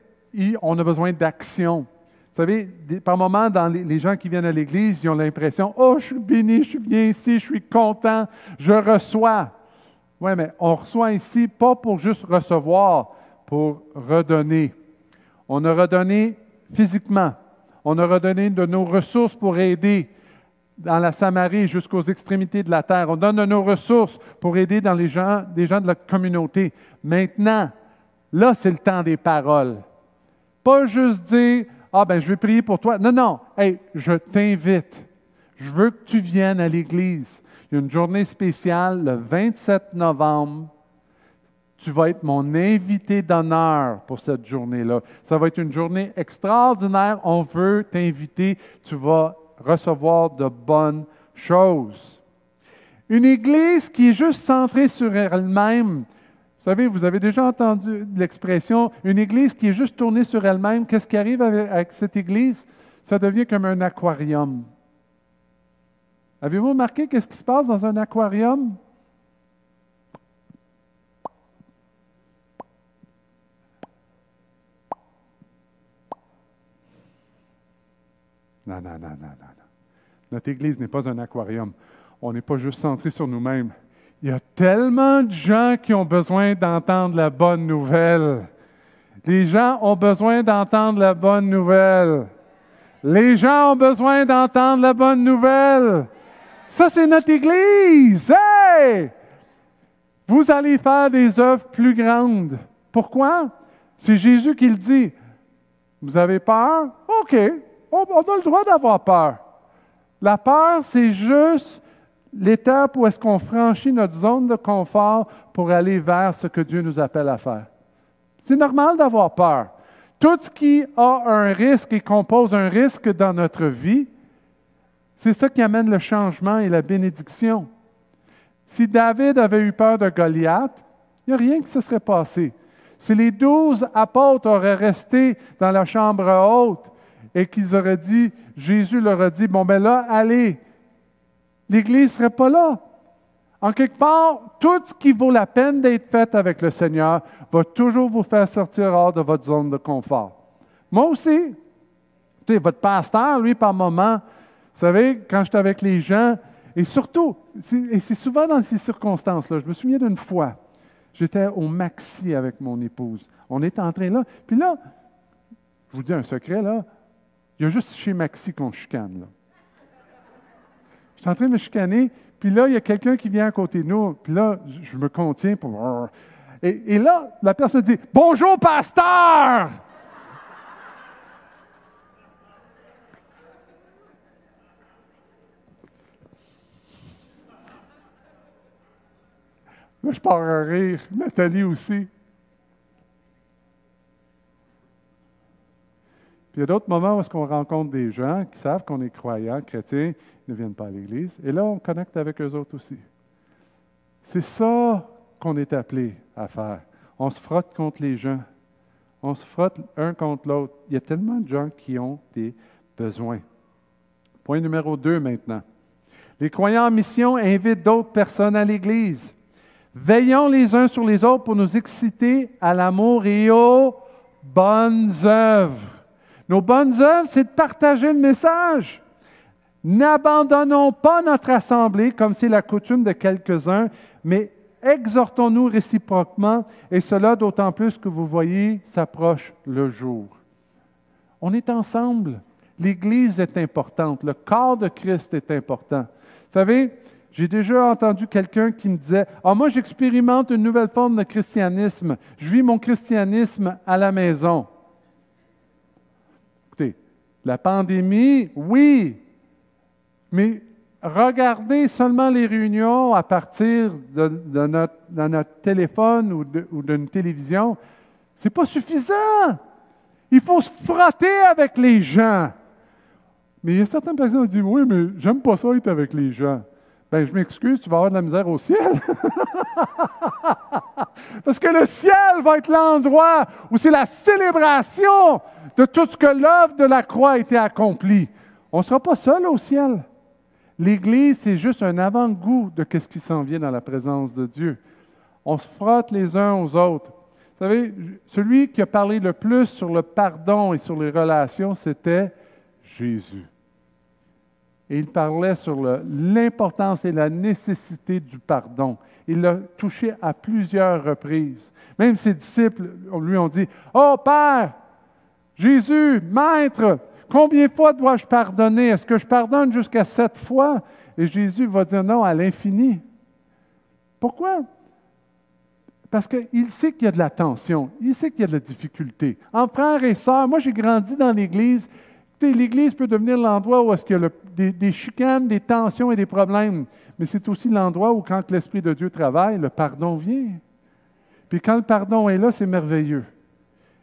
on a besoin d'action. Vous savez, par moments, dans les gens qui viennent à l'Église, ils ont l'impression « Oh, je suis béni, je viens ici, je suis content, je reçois. » Oui, mais on reçoit ici pas pour juste recevoir, pour redonner. On a redonné physiquement. On a redonné de nos ressources pour aider dans la Samarie jusqu'aux extrémités de la terre. On donne de nos ressources pour aider dans des gens de la communauté. Maintenant, là, c'est le temps des paroles. Pas juste dire « Ah, ben je vais prier pour toi. » Non, non. Hey, je t'invite. Je veux que tu viennes à l'Église. Il y a une journée spéciale le 27 novembre. Tu vas être mon invité d'honneur pour cette journée-là. Ça va être une journée extraordinaire. On veut t'inviter. Tu vas recevoir de bonnes choses. Une Église qui est juste centrée sur elle-même. Vous savez, vous avez déjà entendu l'expression, une Église qui est juste tournée sur elle-même. Qu'est-ce qui arrive avec cette Église? Ça devient comme un aquarium. Avez-vous remarqué qu'est-ce qui se passe dans un aquarium? Non, non, non, non, non. Notre Église n'est pas un aquarium. On n'est pas juste centré sur nous-mêmes. Il y a tellement de gens qui ont besoin d'entendre la bonne nouvelle. Les gens ont besoin d'entendre la bonne nouvelle. Les gens ont besoin d'entendre la bonne nouvelle. Ça, c'est notre Église. Hey! Vous allez faire des œuvres plus grandes. Pourquoi? C'est Jésus qui le dit. Vous avez peur? OK. On a le droit d'avoir peur. La peur, c'est juste l'étape où est-ce qu'on franchit notre zone de confort pour aller vers ce que Dieu nous appelle à faire. C'est normal d'avoir peur. Tout ce qui a un risque et compose un risque dans notre vie, c'est ça qui amène le changement et la bénédiction. Si David avait eu peur de Goliath, il n'y a rien qui se serait passé. Si les 12 apôtres auraient resté dans la chambre haute et qu'ils auraient dit, Jésus leur a dit, bon ben là, allez, l'Église ne serait pas là. En quelque part, tout ce qui vaut la peine d'être fait avec le Seigneur va toujours vous faire sortir hors de votre zone de confort. Moi aussi. Tu sais, votre pasteur, lui, par moment, vous savez, quand j'étais avec les gens, et surtout, c'est souvent dans ces circonstances-là, je me souviens d'une fois, j'étais au Maxi avec mon épouse. On est entré là, puis là, je vous dis un secret, là, il y a juste chez Maxi qu'on chicane, là. Je suis en train de me chicaner, puis là, il y a quelqu'un qui vient à côté de nous, puis là, je me contiens pour... Et là, la personne dit « Bonjour, pasteur! » Là, je pars à rire. Nathalie aussi. Puis il y a d'autres moments où est-ce qu'on rencontre des gens qui savent qu'on est croyants, chrétiens, ils ne viennent pas à l'Église. Et là, on connecte avec eux autres aussi. C'est ça qu'on est appelé à faire. On se frotte contre les gens. On se frotte un contre l'autre. Il y a tellement de gens qui ont des besoins. Point numéro 2 maintenant. Les croyants en mission invitent d'autres personnes à l'Église. Veillons les uns sur les autres pour nous exciter à l'amour et aux bonnes œuvres. Nos bonnes œuvres, c'est de partager le message. N'abandonnons pas notre assemblée, comme c'est la coutume de quelques-uns, mais exhortons-nous réciproquement, et cela d'autant plus que vous voyez s'approche le jour. On est ensemble. L'Église est importante. Le corps de Christ est important. Vous savez, j'ai déjà entendu quelqu'un qui me disait « Ah, moi, j'expérimente une nouvelle forme de christianisme. Je vis mon christianisme à la maison. » Écoutez, la pandémie, oui, mais regardez seulement les réunions à partir de notre téléphone ou d'une télévision, ce n'est pas suffisant. Il faut se frotter avec les gens. Mais il y a certaines personnes qui disent « Oui, mais j'aime pas ça être avec les gens. » Bien, je m'excuse, tu vas avoir de la misère au ciel. Parce que le ciel va être l'endroit où c'est la célébration de tout ce que l'œuvre de la croix a été accomplie. On ne sera pas seul au ciel. L'Église, c'est juste un avant-goût de ce qui s'en vient dans la présence de Dieu. On se frotte les uns aux autres. Vous savez, celui qui a parlé le plus sur le pardon et sur les relations, c'était Jésus. Et il parlait sur l'importance et la nécessité du pardon. Il l'a touché à plusieurs reprises. Même ses disciples lui ont dit « Oh Père, Jésus, Maître, combien de fois dois-je pardonner? Est-ce que je pardonne jusqu'à 7 fois? » Et Jésus va dire « Non, à l'infini. » Pourquoi? Parce qu'il sait qu'il y a de la tension, il sait qu'il y a de la difficulté. En frères et sœurs, moi j'ai grandi dans l'Église. L'Église peut devenir l'endroit où est-ce qu'il y a des chicanes, des tensions et des problèmes. Mais c'est aussi l'endroit où, quand l'Esprit de Dieu travaille, le pardon vient. Puis quand le pardon est là, c'est merveilleux.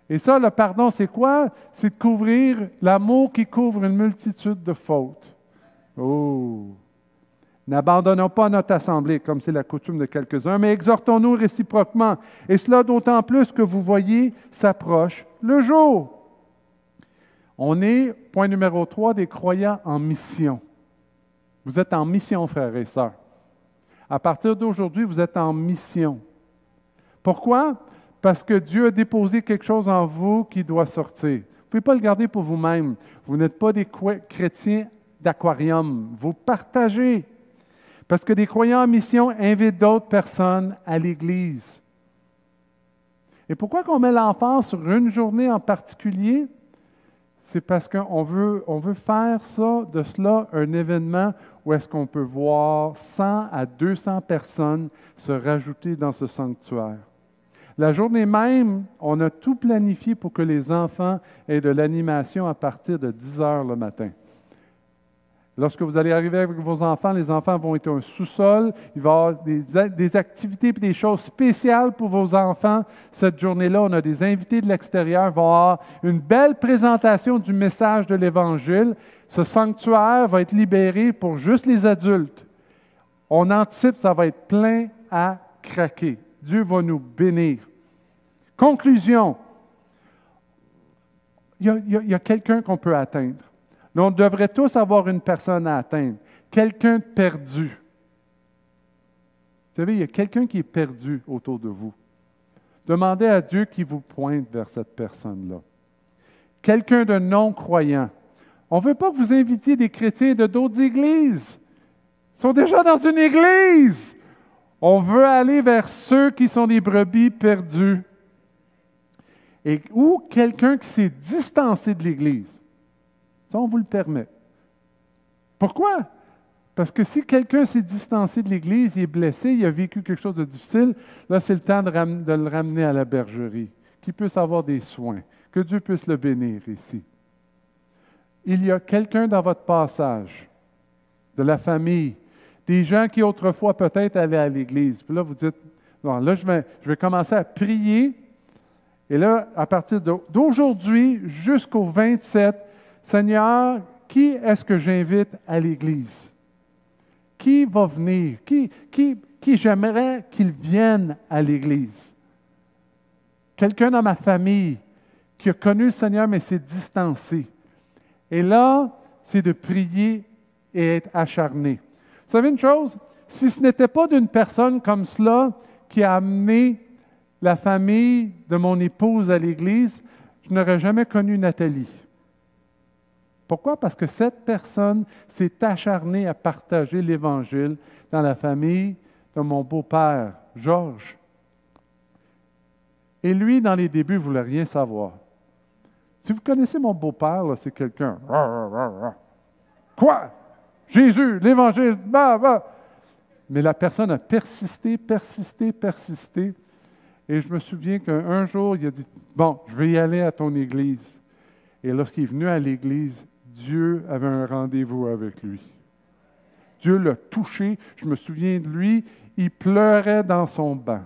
Et ça, le pardon, c'est quoi? C'est de couvrir l'amour qui couvre une multitude de fautes. Oh! N'abandonnons pas notre assemblée, comme c'est la coutume de quelques-uns, mais exhortons-nous réciproquement. Et cela d'autant plus que vous voyez s'approche le jour. On est, point numéro 3, des croyants en mission. Vous êtes en mission, frères et sœurs. À partir d'aujourd'hui, vous êtes en mission. Pourquoi? Parce que Dieu a déposé quelque chose en vous qui doit sortir. Vous ne pouvez pas le garder pour vous-même. Vous n'êtes pas des chrétiens d'aquarium. Vous partagez. Parce que des croyants en mission invitent d'autres personnes à l'Église. Et pourquoi qu'on met l'emphase sur une journée en particulier? C'est parce qu'on veut faire de cela un événement où est-ce qu'on peut voir 100 à 200 personnes se rajouter dans ce sanctuaire. La journée même, on a tout planifié pour que les enfants aient de l'animation à partir de 10 heures le matin. Lorsque vous allez arriver avec vos enfants, les enfants vont être un sous-sol. Il va y avoir des activités et des choses spéciales pour vos enfants. Cette journée-là, on a des invités de l'extérieur. Il va y avoir une belle présentation du message de l'Évangile. Ce sanctuaire va être libéré pour juste les adultes. On anticipe que ça va être plein à craquer. Dieu va nous bénir. Conclusion. Il y a quelqu'un qu'on peut atteindre. Là, on devrait tous avoir une personne à atteindre, quelqu'un de perdu. Vous savez, il y a quelqu'un qui est perdu autour de vous. Demandez à Dieu qui vous pointe vers cette personne-là. Quelqu'un de non-croyant. On ne veut pas que vous invitiez des chrétiens de d'autres églises. Ils sont déjà dans une église. On veut aller vers ceux qui sont des brebis perdues. Ou quelqu'un qui s'est distancé de l'Église. Ça, on vous le permet. Pourquoi? Parce que si quelqu'un s'est distancé de l'Église, il est blessé, il a vécu quelque chose de difficile, là, c'est le temps de le ramener à la bergerie, qu'il puisse avoir des soins, que Dieu puisse le bénir ici. Il y a quelqu'un dans votre passage, de la famille, des gens qui autrefois peut-être allaient à l'Église. Puis là, vous dites, bon, là, je vais commencer à prier. Et là, à partir d'aujourd'hui jusqu'au 27, Seigneur, qui est-ce que j'invite à l'Église? Qui va venir? Qui j'aimerais qu'il vienne à l'Église? Quelqu'un dans ma famille qui a connu le Seigneur mais s'est distancé. Et là, c'est de prier et être acharné. Vous savez une chose? Si ce n'était pas d'une personne comme cela qui a amené la famille de mon épouse à l'Église, je n'aurais jamais connu Nathalie. Pourquoi? Parce que cette personne s'est acharnée à partager l'Évangile dans la famille de mon beau-père, Georges. Et lui, dans les débuts, ne voulait rien savoir. Si vous connaissez mon beau-père, là, c'est quelqu'un. Quoi? Jésus, l'Évangile, bah, bah. Mais la personne a persisté. Et je me souviens qu'un jour, il a dit, bon, je vais y aller à ton église. Et lorsqu'il est venu à l'église, Dieu avait un rendez-vous avec lui. Dieu l'a touché. Je me souviens de lui, il pleurait dans son banc.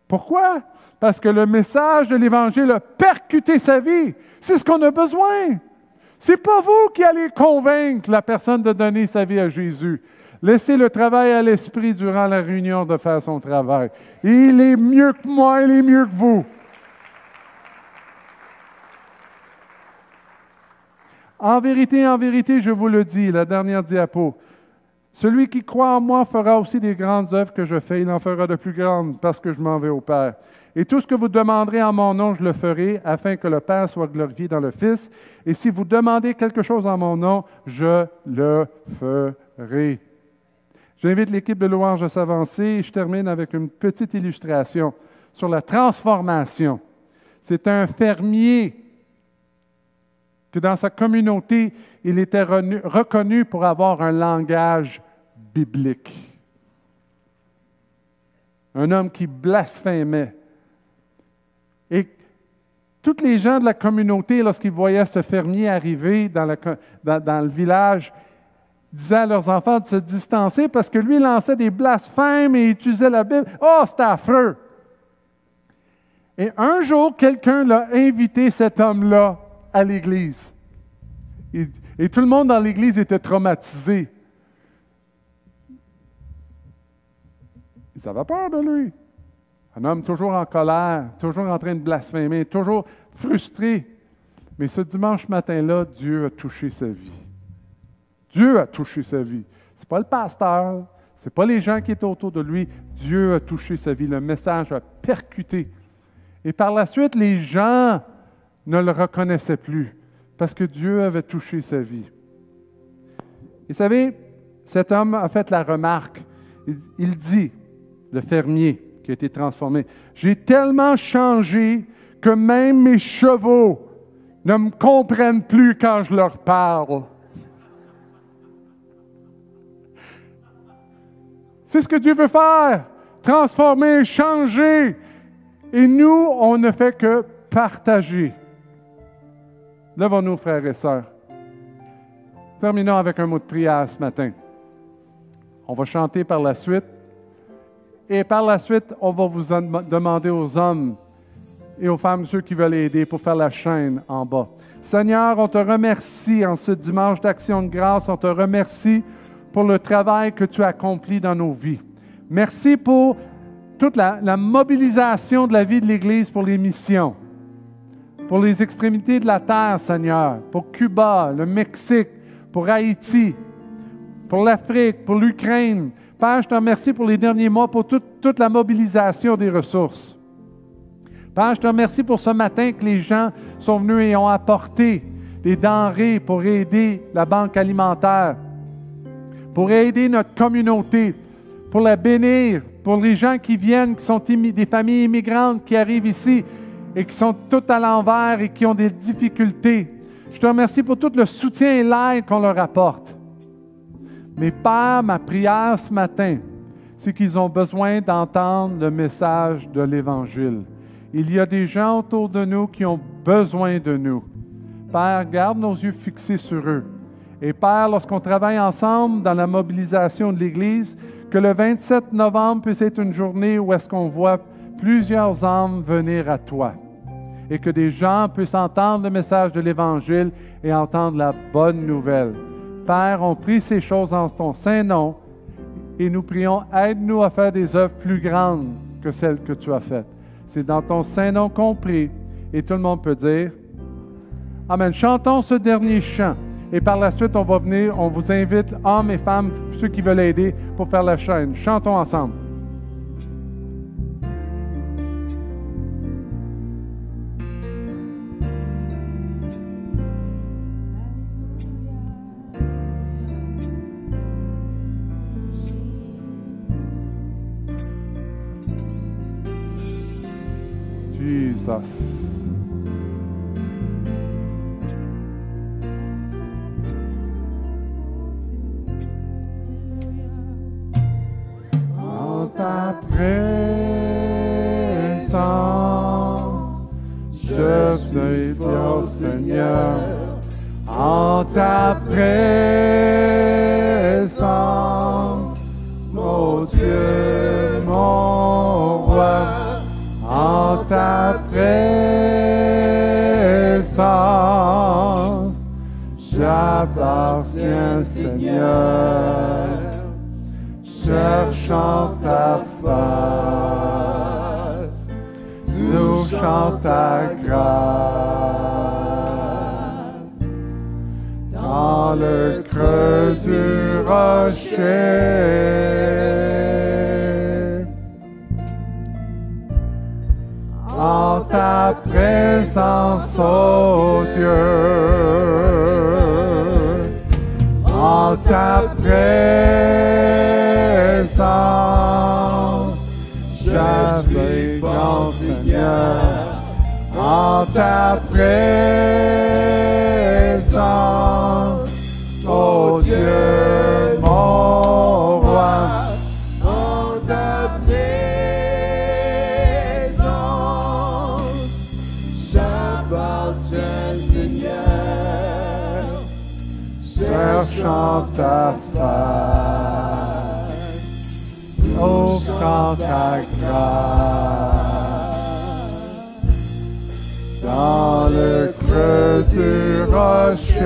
Pourquoi? Parce que le message de l'Évangile a percuté sa vie. C'est ce qu'on a besoin. Ce n'est pas vous qui allez convaincre la personne de donner sa vie à Jésus. Laissez le travail à l'esprit durant la réunion de faire son travail. Il est mieux que moi, il est mieux que vous. En vérité, je vous le dis, la dernière diapo, celui qui croit en moi fera aussi des grandes œuvres que je fais. Il en fera de plus grandes parce que je m'en vais au Père. Et tout ce que vous demanderez en mon nom, je le ferai, afin que le Père soit glorifié dans le Fils. Et si vous demandez quelque chose en mon nom, je le ferai. J'invite l'équipe de louange à s'avancer et je termine avec une petite illustration sur la transformation. C'est un fermier que dans sa communauté, il était reconnu pour avoir un langage biblique. Un homme qui blasphémait. Et tous les gens de la communauté, lorsqu'ils voyaient ce fermier arriver dans le village, disaient à leurs enfants de se distancer parce que lui lançait des blasphèmes et utilisait la Bible. Oh, c'était affreux! Et un jour, quelqu'un l'a invité, cet homme-là, à l'Église. Et tout le monde dans l'Église était traumatisé. Ils avaient peur de lui. Un homme toujours en colère, toujours en train de blasphémer, toujours frustré. Mais ce dimanche matin-là, Dieu a touché sa vie. Dieu a touché sa vie. Ce n'est pas le pasteur, ce n'est pas les gens qui étaient autour de lui. Dieu a touché sa vie. Le message a percuté. Et par la suite, les gens ne le reconnaissaient plus parce que Dieu avait touché sa vie. Et vous savez, cet homme a fait la remarque. Il dit, le fermier qui a été transformé, « J'ai tellement changé que même mes chevaux ne me comprennent plus quand je leur parle. » C'est ce que Dieu veut faire, transformer, changer. Et nous, on ne fait que partager. Levons-nous, frères et sœurs. Terminons avec un mot de prière ce matin. On va chanter par la suite. Et par la suite, on va vous demander aux hommes et aux femmes, ceux qui veulent aider, pour faire la chaîne en bas. Seigneur, on te remercie en ce dimanche d'Action de grâce. On te remercie pour le travail que tu as accompli dans nos vies. Merci pour toute la mobilisation de la vie de l'Église pour les missions, pour les extrémités de la terre, Seigneur, pour Cuba, le Mexique, pour Haïti, pour l'Afrique, pour l'Ukraine. Père, je te remercie pour les derniers mois, pour toute la mobilisation des ressources. Père, je te remercie pour ce matin que les gens sont venus et ont apporté des denrées pour aider la banque alimentaire, pour aider notre communauté, pour la bénir, pour les gens qui viennent, qui sont des familles immigrantes qui arrivent ici et qui sont toutes à l'envers et qui ont des difficultés. Je te remercie pour tout le soutien et l'aide qu'on leur apporte. Mais Père, ma prière ce matin, c'est qu'ils ont besoin d'entendre le message de l'Évangile. Il y a des gens autour de nous qui ont besoin de nous. Père, garde nos yeux fixés sur eux. Et Père, lorsqu'on travaille ensemble dans la mobilisation de l'Église, que le 27 novembre puisse être une journée où est-ce qu'on voit plusieurs âmes venir à toi. Et que des gens puissent entendre le message de l'Évangile et entendre la bonne nouvelle. Père, on prie ces choses en ton saint nom et nous prions, aide-nous à faire des œuvres plus grandes que celles que tu as faites. C'est dans ton saint nom qu'on prie et tout le monde peut dire Amen. Chantons ce dernier chant Et par la suite, on va venir, on vous invite, hommes et femmes, ceux qui veulent aider, pour faire la chaîne. Chantons ensemble. Jesus. En ta présence, je suis Dieu Seigneur. En ta présence, mon Dieu, mon roi. En ta présence, j'appartiens, Seigneur, cherchant ta face, touchant ta grâce, dans le creux du rocher. En ta présence, ô Dieu, en ta présence, j'avais grand Seigneur, en ta présence, ô Dieu, mon roi. Cherchant ta face, offrant ta grâce, dans le creux du rocher.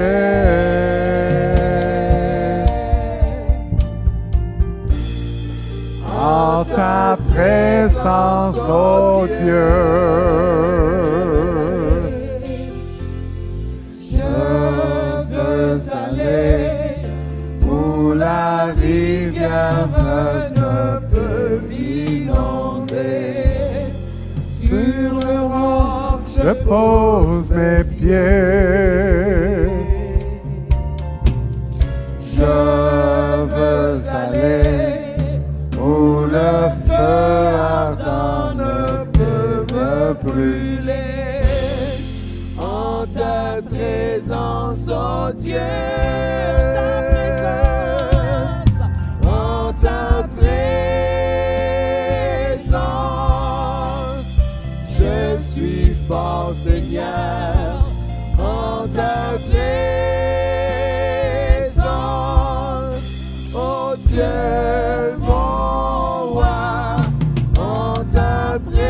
En ta présence, ô Dieu, où la rivière ne peut m'inonder. Sur le roc, je pose mes pieds. Je veux aller où le feu ardent ne peut me brûler. En ta présence, oh Dieu, en ta présence, je suis fort, Seigneur, en ta présence, oh Dieu, mon roi, en ta présence,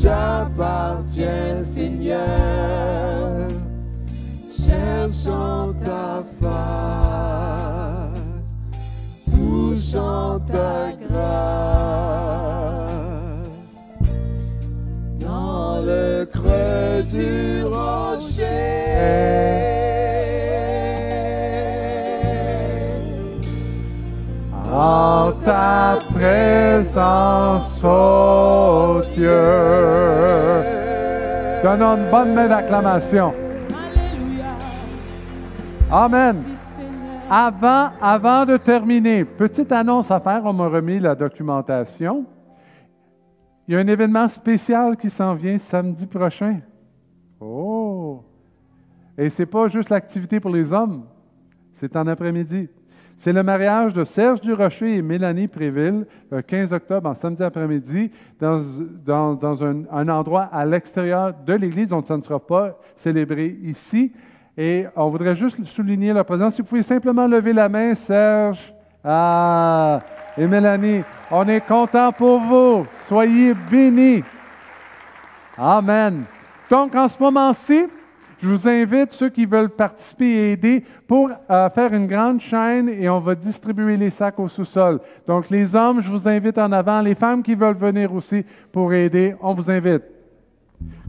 j'appartiens, Seigneur, cherchant ta face, touchant ta grâce, dans le creux du rocher. En ta présence, ô Dieu. Donnons une bonne main d'acclamation. Amen. Avant de terminer, petite annonce à faire, on m'a remis la documentation. Il y a un événement spécial qui s'en vient samedi prochain. Oh! Et ce n'est pas juste l'activité pour les hommes, c'est en après-midi. C'est le mariage de Serge Durocher et Mélanie Préville, le 15 octobre, en samedi après-midi, dans un endroit à l'extérieur de l'Église, donc ça ne sera pas célébré ici. Et on voudrait juste souligner leur présence. Si vous pouvez simplement lever la main, Serge et Mélanie, on est contents pour vous. Soyez bénis. Amen. Donc, en ce moment-ci, je vous invite, ceux qui veulent participer et aider, pour faire une grande chaîne et on va distribuer les sacs au sous-sol. Donc, les hommes, je vous invite en avant. Les femmes qui veulent venir aussi pour aider, on vous invite.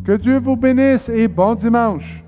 Que Dieu vous bénisse et bon dimanche.